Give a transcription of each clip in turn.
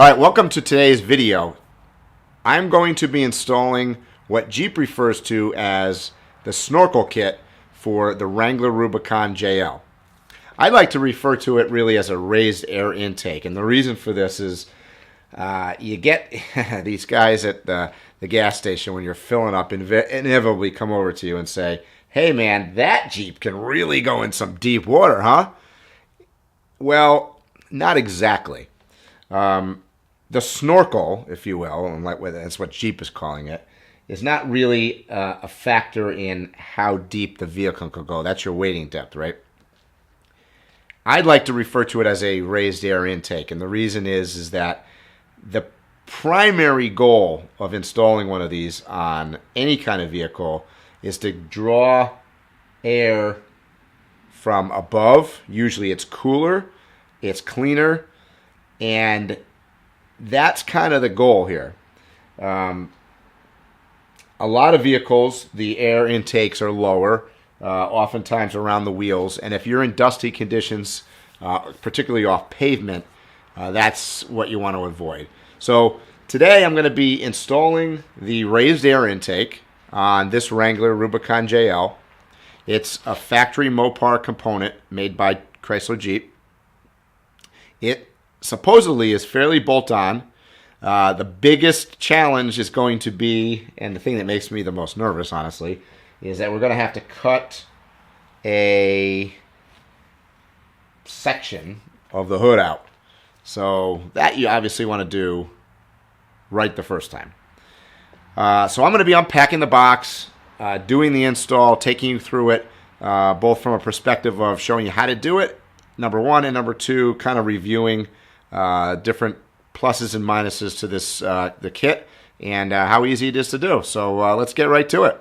Alright, welcome to today's video. I'm going to be installing what Jeep refers to as the Snorkel kit for the Wrangler Rubicon JL. I like to refer to it really as a raised air intake, and the reason for this is you get these guys at the gas station when you're filling up inevitably come over to you and say, "Hey man, that Jeep can really go in some deep water, huh?" Well, not exactly. The Snorkel, if you will, and that's what Jeep is calling it, is not really a factor in how deep the vehicle can go. That's your wading depth, right? I'd like to refer to it as a raised air intake, and the reason is that the primary goal of installing one of these on any kind of vehicle is to draw air from above. Usually it's cooler, it's cleaner, and that's kind of the goal here. A lot of vehicles, the air intakes are lower, oftentimes around the wheels, and if you're in dusty conditions, particularly off pavement, that's what you want to avoid. So today I'm going to be installing the raised air intake on this Wrangler Rubicon JL. It's a factory Mopar component made by Chrysler Jeep. It supposedly is fairly bolt-on. The biggest challenge is going to be, and the thing that makes me the most nervous, honestly, is that we're going to have to cut a section of the hood out. So that you obviously want to do right the first time. So I'm going to be unpacking the box, doing the install, taking you through it, both from a perspective of showing you how to do it, number one, and number two, kind of reviewing different pluses and minuses to this the kit and how easy it is to do. So let's get right to it.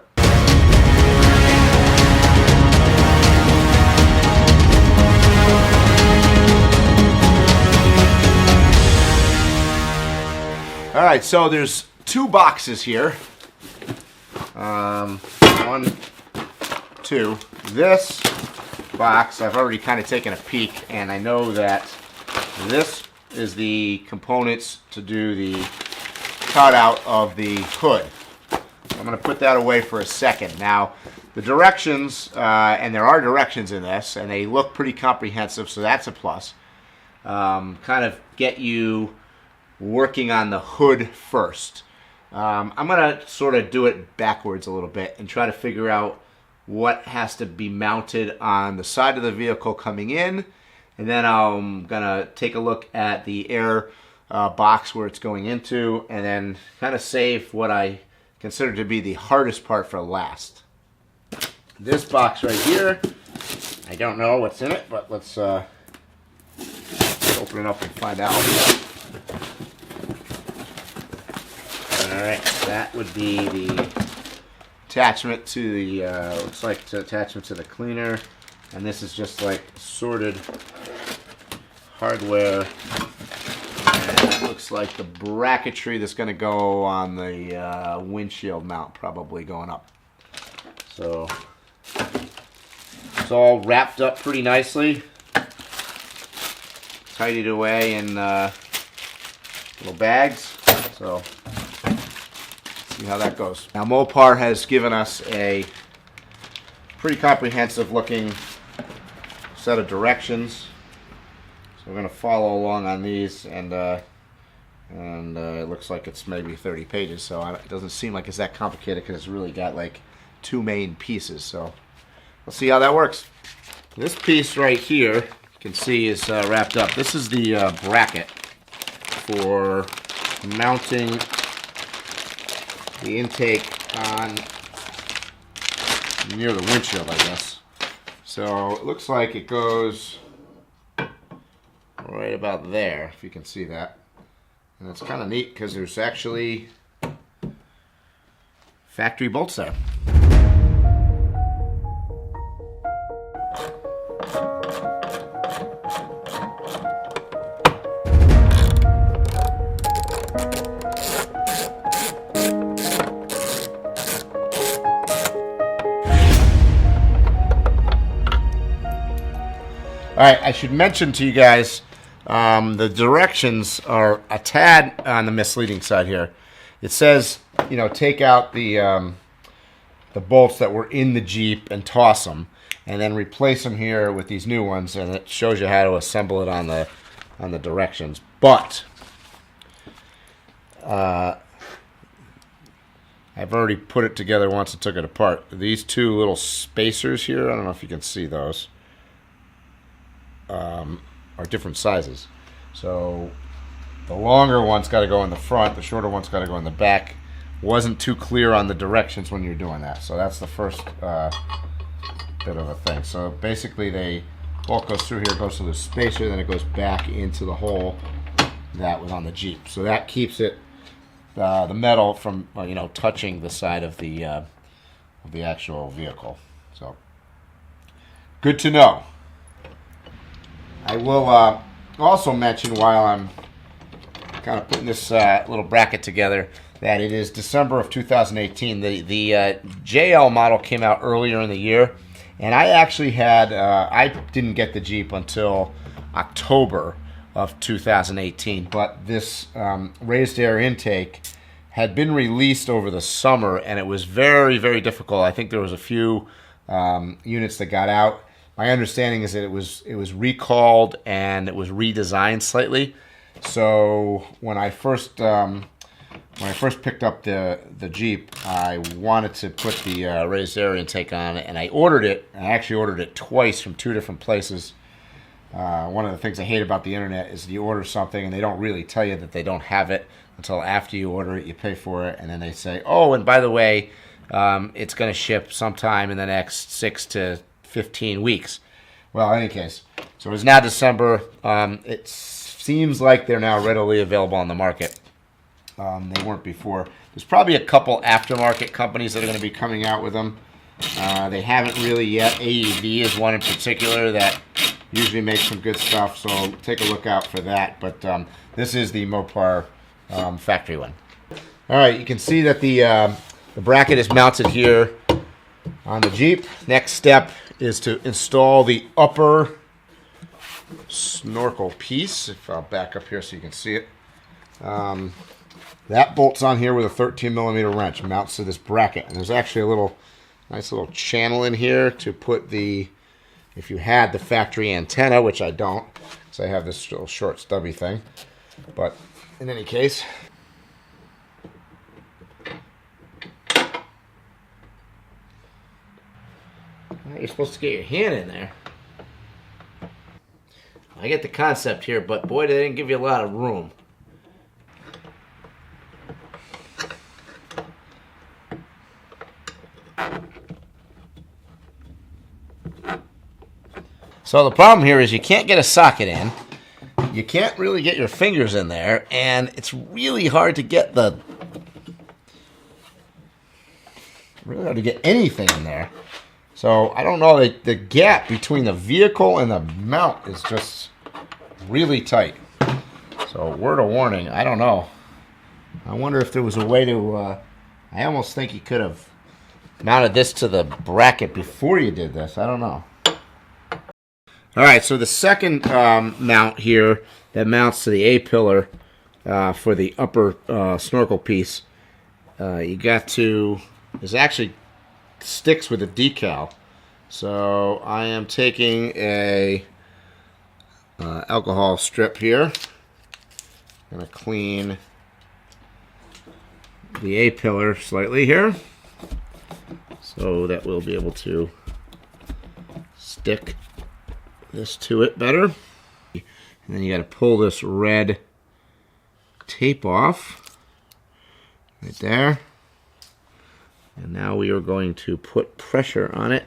All right, so there's two boxes here. One, two. This box, I've already kind of taken a peek, and I know that this is the components to do the cutout of the hood. I'm going to put that away for a second. Now, the directions, and there are directions in this, and they look pretty comprehensive, so that's a plus. Kind of get you working on the hood first. I'm going to sort of do it backwards a little bit and try to figure out what has to be mounted on the side of the vehicle coming in. And then I'm going to take a look at the air box where it's going into, and then kind of save what I consider to be the hardest part for last. This box right here, I don't know what's in it, but let's open it up and find out. Alright, that would be the attachment to the, looks like the attachment to the cleaner. And this is just like sorted hardware. And it looks like the bracketry that's going to go on the windshield mount, probably going up. So it's all wrapped up pretty nicely. Tidied away in little bags. So see how that goes. Now Mopar has given us a pretty comprehensive looking set of directions, so we're going to follow along on these, and it looks like it's maybe 30 pages, so it doesn't seem like it's that complicated because it's really got like two main pieces. So we'll see how that works. This piece right here, you can see, is wrapped up. This is the bracket for mounting the intake on near the windshield, I guess. So it looks like it goes right about there, if you can see that. And it's kind of neat because there's actually factory bolts there. All right, I should mention to you guys The directions are a tad on the misleading side here. It says, you know, take out the bolts that were in the Jeep and toss them, and then replace them here with these new ones, and it shows you how to assemble it on the directions. But I've already put it together once and took it apart. These two little spacers here, I don't know if you can see those, are different sizes. So the longer one's got to go in the front, the shorter one's got to go in the back. Wasn't too clear on the directions when you're doing that. So that's the first bit of a thing. So basically the bolt goes through here, goes to the spacer, then it goes back into the hole that was on the Jeep. So that keeps it, the metal from, you know, touching the side of the actual vehicle. So good to know. I will also mention while I'm kind of putting this little bracket together that it is December of 2018. The JL model came out earlier in the year, and I actually had, I didn't get the Jeep until October of 2018, but this raised air intake had been released over the summer, and it was very, very difficult. I think there was a few units that got out. My understanding is that it was recalled and it was redesigned slightly. So when I first picked up the Jeep, I wanted to put the raised air intake on it, and I ordered it. I actually ordered it twice from two different places. One of the things I hate about the internet is you order something and they don't really tell you that they don't have it until after you order it. You pay for it, and then they say, oh, and by the way, it's going to ship sometime in the next 6 to 15 weeks. Well, in any case, so it's now December. It seems like they're now readily available on the market. They weren't before. There's probably a couple aftermarket companies that are going to be coming out with them. They haven't really yet. AEV is one in particular that usually makes some good stuff, so take a look out for that. But this is the Mopar factory one. All right, you can see that the bracket is mounted here on the Jeep. Next step is to install the upper snorkel piece. If I'll back up here so you can see it. That bolts on here with a 13mm wrench, mounts to this bracket. And there's actually a little nice little channel in here to put the, if you had the factory antenna, which I don't, because I have this little short stubby thing. But in any case, you're supposed to get your hand in there. I get the concept here, but boy, they didn't give you a lot of room. So the problem here is you can't get a socket in. You can't really get your fingers in there, and it's really hard to get anything in there. So I don't know, the gap between the vehicle and the mount is just really tight. So word of warning, I don't know. I wonder if there was a way to, I almost think you could have mounted this to the bracket before you did this. I don't know. All right, so the second mount here that mounts to the A-pillar for the upper snorkel piece, you got to, is actually sticks with a decal. So I am taking a alcohol strip here. I'm going to clean the A-pillar slightly here so that we'll be able to stick this to it better. And then you got to pull this red tape off right there. And now we are going to put pressure on it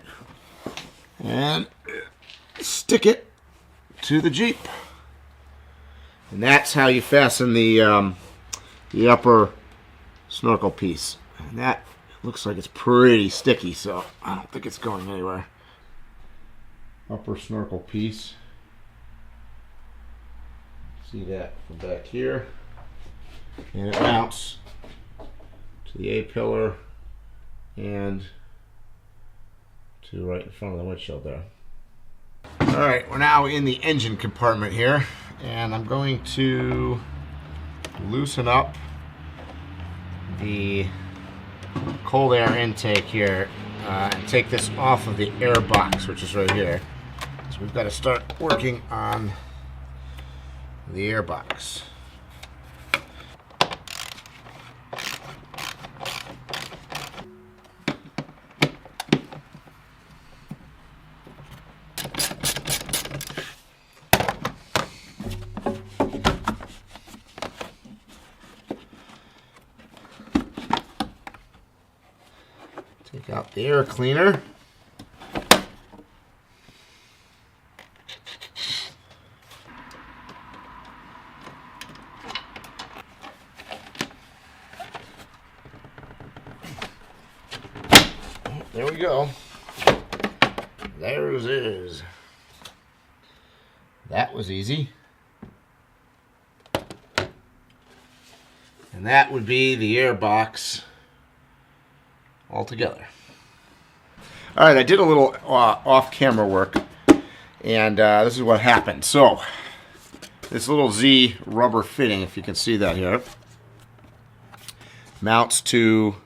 and stick it to the Jeep. And that's how you fasten the upper snorkel piece. And that looks like it's pretty sticky, so I don't think it's going anywhere. Upper snorkel piece. See that from back here. And it mounts to the A-pillar and to right in front of the windshield there. Alright, we're now in the engine compartment here, and I'm going to loosen up the cold air intake here and take this off of the air box, which is right here. So we've got to start working on the air box. Take out the air cleaner. There we go. There it is. That was easy. And that would be the air box altogether. All right, I did a little off-camera work, and this is what happened. So, this little Z rubber fitting, if you can see that here, mounts to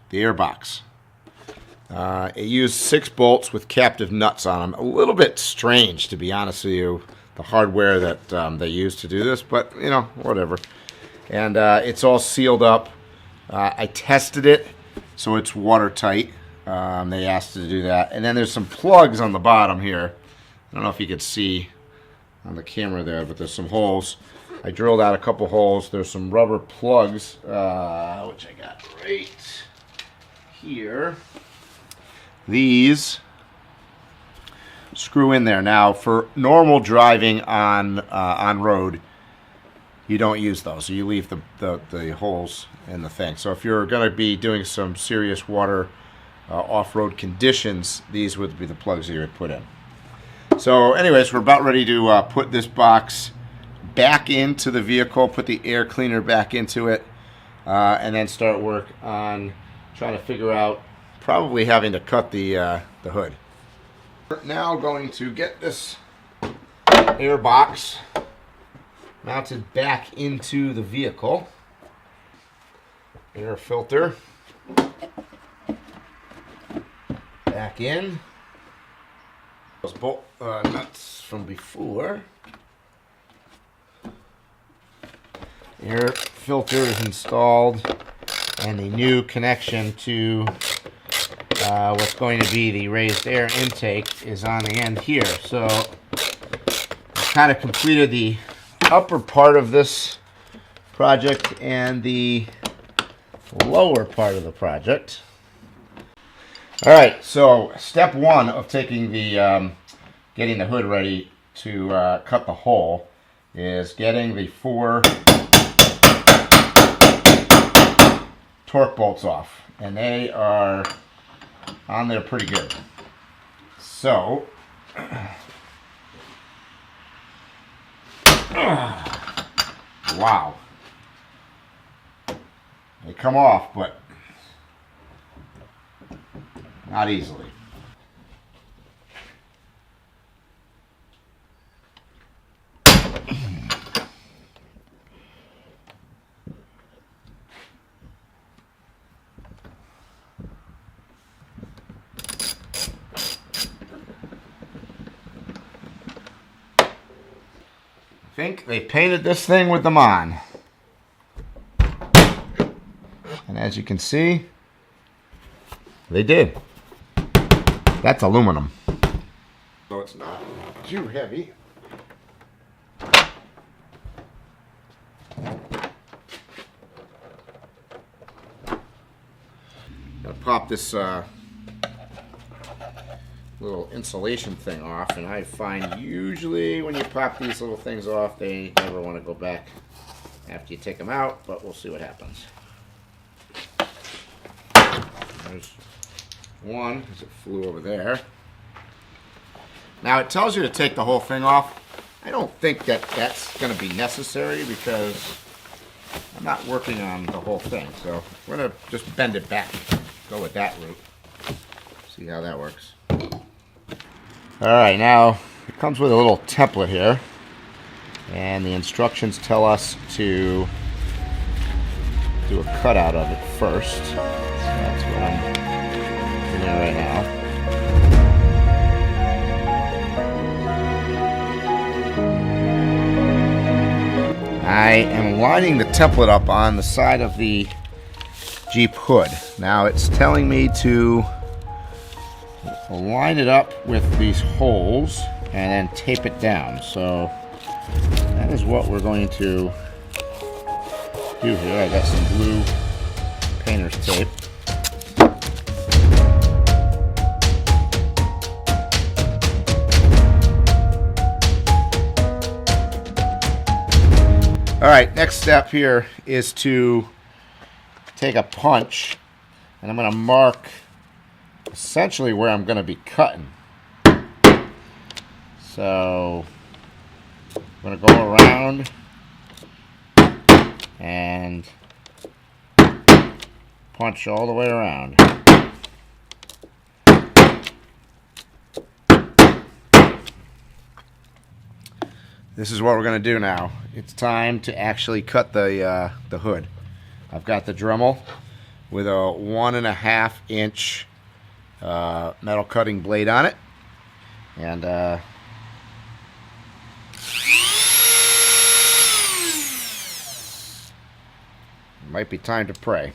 the air box. It used 6 bolts with captive nuts on them. A little bit strange, to be honest with you, the hardware that they use to do this, but, you know, whatever. And it's all sealed up. I tested it, so it's watertight. They asked to do that. And then there's some plugs on the bottom here. I don't know if you could see on the camera there, but there's some holes. I drilled out a couple holes. There's some rubber plugs, which I got right here. These screw in there. Now, for normal driving on road, you don't use those. So you leave the holes in the thing. So if you're going to be doing some serious water off-road conditions, these would be the plugs that you would put in. So anyways, we're about ready to put this box back into the vehicle, put the air cleaner back into it, and then start work on trying to figure out probably having to cut the hood. We're now going to get this air box mounted back into the vehicle. Air filter back in. Those bolt nuts from before. Air filter is installed, and the new connection to what's going to be the raised air intake is on the end here. So I kind of completed the upper part of this project and the lower part of the project. All right, so step one of taking the getting the hood ready to cut the hole is getting the 4 torque bolts off, and they are on there pretty good. So wow, they come off, but not easily. I think they painted this thing with them on. And as you can see, they did. That's aluminum. So it's not too heavy. Gotta pop this little insulation thing off, and I find usually when you pop these little things off, they never want to go back after you take them out, but we'll see what happens. There's one, because it flew over there. Now it tells you to take the whole thing off. I don't think that that's going to be necessary because I'm not working on the whole thing. So we're going to just bend it back. Go with that route. See how that works. Alright, now It comes with a little template here, and the instructions tell us to do a cutout of it first. So that's what I'm doing right now. I am lining the template up on the side of the Jeep hood. Now it's telling me to line it up with these holes and then tape it down. So that is what we're going to do here. I got some blue painter's tape. All right, next step here is to take a punch, and I'm going to mark essentially where I'm going to be cutting. So I'm going to go around and punch all the way around. This is what we're going to do now. It's time to actually cut the hood. I've got the Dremel with a 1.5 inch metal cutting blade on it, and it might be time to pray.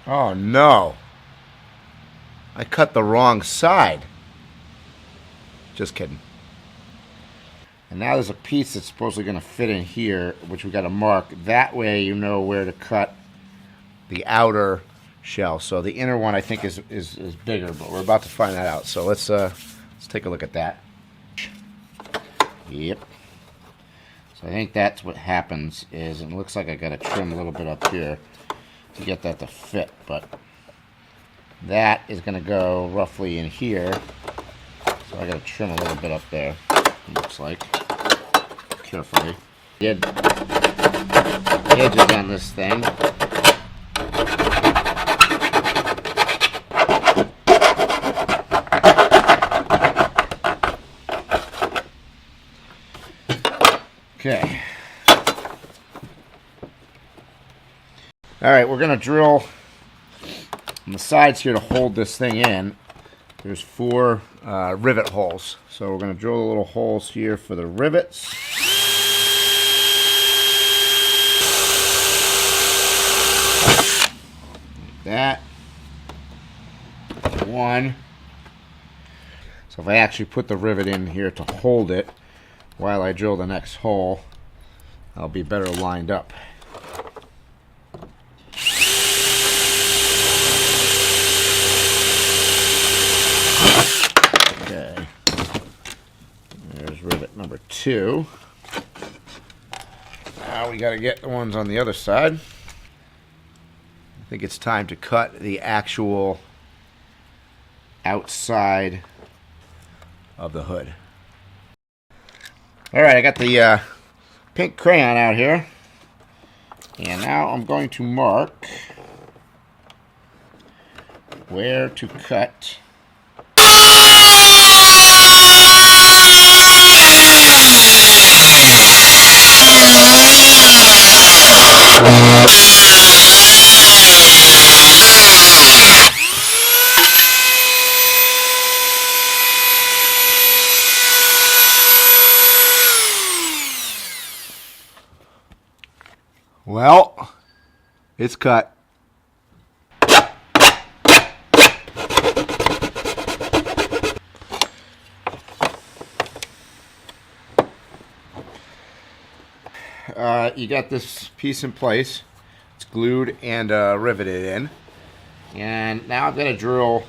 Oh no, I cut the wrong side. Just kidding. And now there's a piece that's supposedly going to fit in here, which we got to mark. That way you know where to cut the outer shell. So the inner one I think is bigger, but we're about to find that out. So let's take a look at that. Yep. So I think that's what happens is, and it looks like I got to trim a little bit up here to get that to fit, but that is going to go roughly in here, so I got to trim a little bit up there, it looks like, carefully. The edges on this thing. Okay. All right, we're going to drill on the sides here to hold this thing in. There's 4 rivet holes. So we're going to drill the little holes here for the rivets. Like that. One. So if I actually put the rivet in here to hold it while I drill the next hole, I'll be better lined up. Rivet number 2. Now we got to get the ones on the other side. I think it's time to cut the actual outside of the hood. All right, I got the pink crayon out here, and now I'm going to mark where to cut Well, it's cut. You got this piece in place. It's glued and riveted in. And now I'm going to drill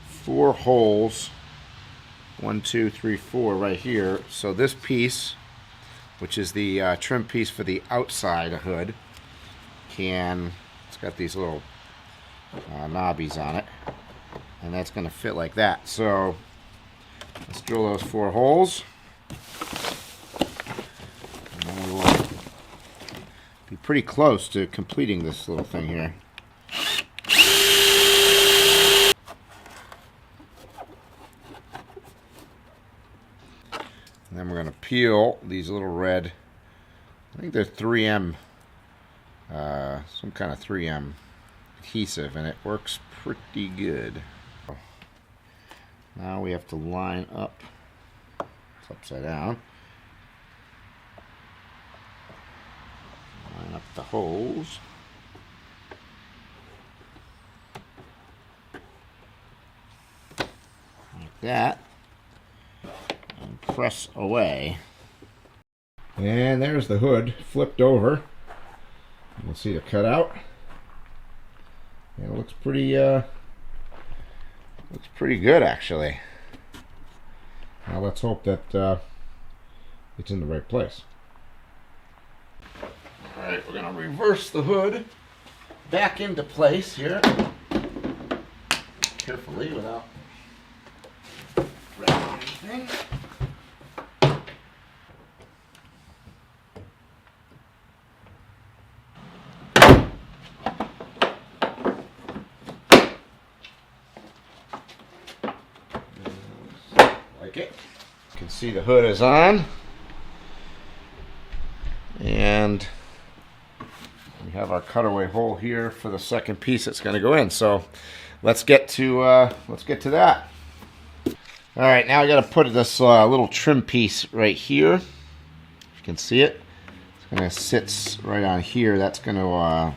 4 holes. 1, 2, 3, 4 right here. So this piece, which is the trim piece for the outside hood, it's got these little knobbies on it, and that's going to fit like that. So let's drill those 4 holes, and then we will be pretty close to completing this little thing here. And then we're going to peel these little red, I think they're 3M, some kind of 3M adhesive, and it works pretty good. Now we have to line up, it's upside down, line up the holes. Like that. And press away. And there's the hood flipped over. You'll see the cutout. And it looks pretty good actually. Now let's hope that it's in the right place. Alright, we're going to reverse the hood back into place here. Carefully without wrecking anything. Like it. You can see the hood is on, and we have our cutaway hole here for the second piece that's going to go in. So let's get to that. All right, now I got to put this little trim piece right here. If you can see it, it's going to sit right on here. That's going to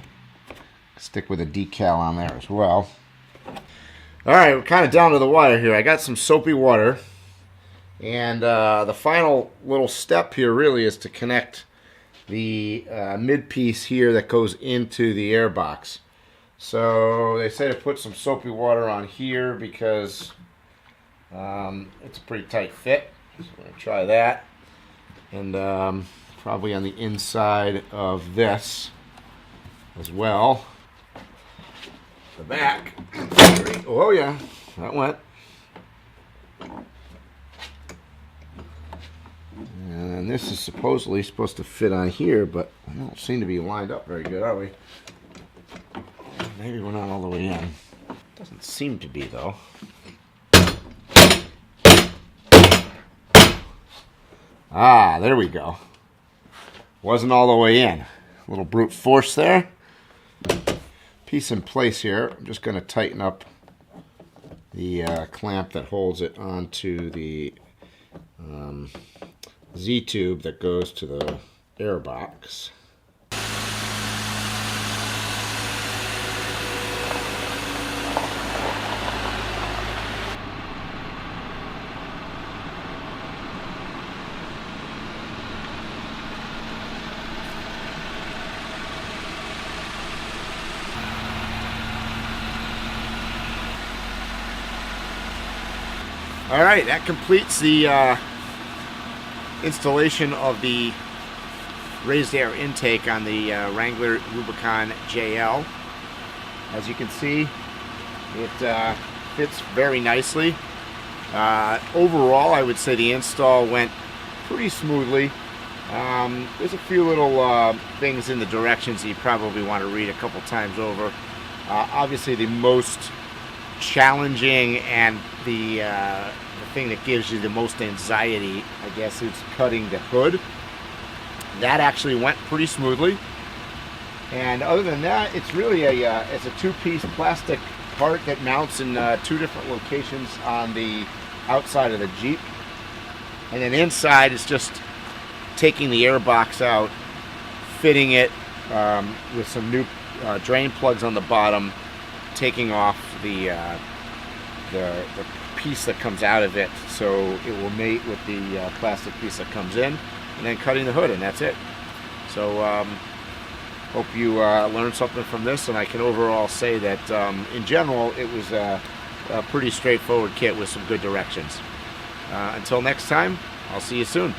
stick with a decal on there as well. All right, we're kind of down to the wire here. I got some soapy water, and the final little step here really is to connect the mid piece here that goes into the air box. So they say to put some soapy water on here because it's a pretty tight fit. So I'm going to try that, and probably on the inside of this as well. The back. Oh yeah, that went. And this is supposedly supposed to fit on here, but I don't seem to be lined up very good, are we? Maybe we're not all the way in. Doesn't seem to be though. Ah, there we go. Wasn't all the way in. A little brute force there. Piece in place here. I'm just going to tighten up the clamp that holds it onto the Z-tube that goes to the air box. All right, that completes the installation of the raised air intake on the Wrangler Rubicon JL. As you can see, it fits very nicely. Overall, I would say the install went pretty smoothly. There's a few little things in the directions that you probably want to read a couple times over. Obviously, the most challenging and the thing that gives you the most anxiety, I guess, is cutting the hood. That actually went pretty smoothly. And other than that, it's really it's a two-piece plastic part that mounts in 2 different locations on the outside of the Jeep. And then inside is just taking the air box out, fitting it with some new drain plugs on the bottom, taking off the piece that comes out of it so it will mate with the plastic piece that comes in, and then cutting the hood, and that's it. So hope you learned something from this, and I can overall say that in general it was a pretty straightforward kit with some good directions. Until next time, I'll see you soon.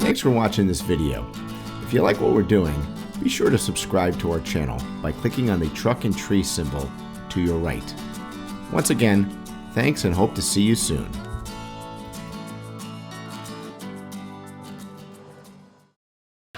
Thanks for watching this video. If you like what we're doing, be sure to subscribe to our channel by clicking on the truck and tree symbol to your right. Once again, thanks and hope to see you soon.